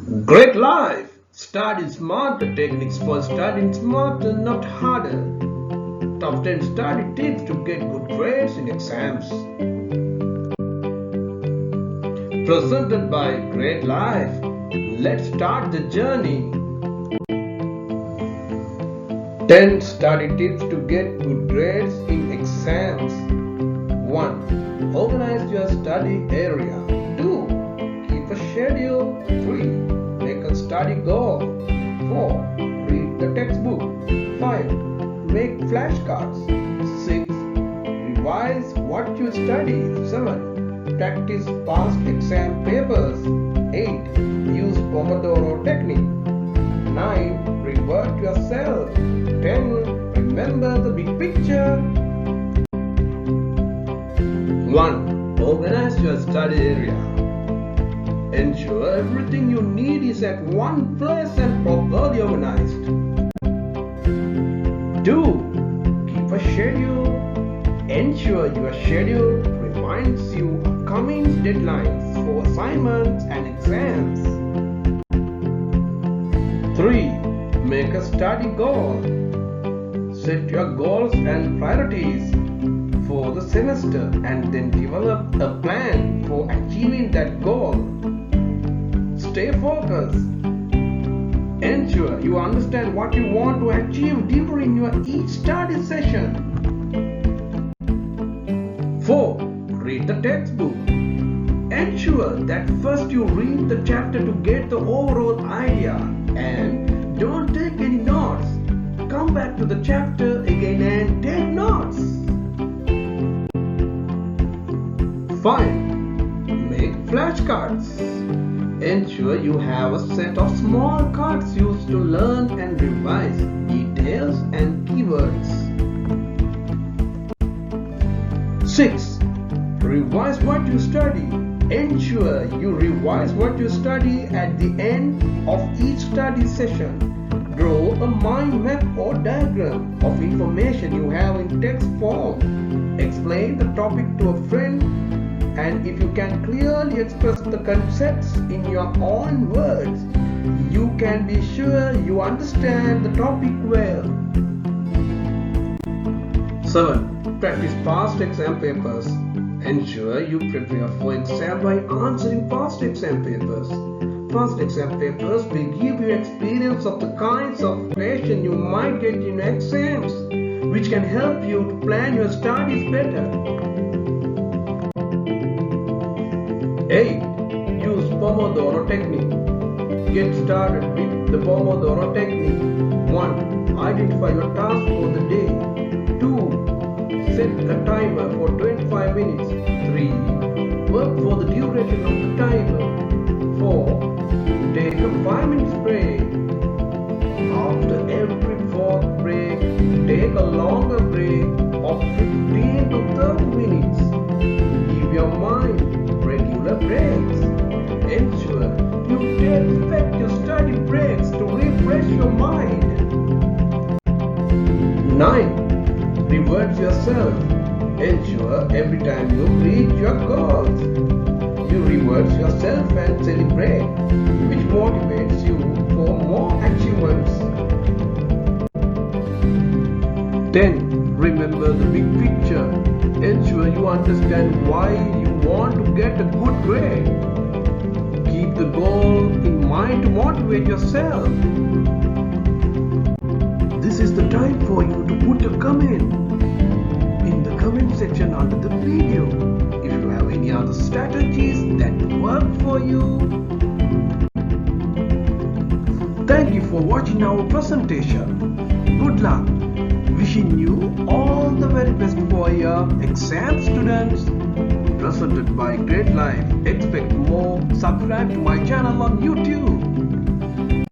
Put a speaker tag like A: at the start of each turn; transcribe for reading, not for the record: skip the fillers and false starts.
A: Great life! Study smarter techniques for studying smarter, not harder. Top 10 study tips to get good grades in exams. Presented by Great Life. Let's start the journey. 10 study tips to get good grades in exams. 1. Organize your study area. 2. Keep a schedule. 3. Make a study goal. 4. Read the textbook. 5. Make flashcards. 6. Revise what you study. 7. Practice past exam papers. 8. Use Pomodoro technique. 9. Revert yourself. 10. Remember the big picture. 1. Organize your study area. Ensure everything you need is at one place and properly organized. 2. Keep a schedule. Ensure your schedule reminds you of coming deadlines for assignments and exams. 3. Make a study goal. Set your goals and priorities for the semester and then develop a plan for achieving that goal. Stay focused. Ensure you understand what you want to achieve during your each study session. 4. Read the textbook. Ensure that first you read the chapter to get the overall idea and don't take any notes. Come back to the chapter again and take notes. 5. Make flashcards. Ensure you have a set of small cards used to learn and revise details and keywords. 6. Revise what you study. Ensure you revise what you study at the end of each study session. Draw a mind map or diagram of information you have in text form. Explain the topic to a friend, and if you can clearly express the concepts in your own words, you can be sure you understand the topic well. 7. Practice past exam papers. Ensure you prepare for exam by answering past exam papers. Past exam papers will give you experience of the kinds of questions you might get in exams, which can help you to plan your studies better. 8. Use Pomodoro technique. Get started with the Pomodoro technique. 1. Identify your task for the day. 2. Set a timer for 25 minutes. 3. Work for the duration of the timer. 4. Take a 5 minutes break. After every 4th break, take a longer break of 15 to 30 minutes. Give your mind regular breaks. Ensure you take effective study breaks to refresh your mind. 9. Reward yourself. Ensure every time you reach your goals, you reward yourself and celebrate, which motivates you for more achievements. 10. Remember the big picture. Ensure you understand why you want to get a good grade. Keep the goal in mind to motivate yourself. This is the time for you to put a comment in the comment section under the video if you have any other strategies that work for you. Thank you for watching our presentation. Good luck. Wishing you all the very best for your exam, students. Presented by Great Life. Expect more. Subscribe to my channel on YouTube.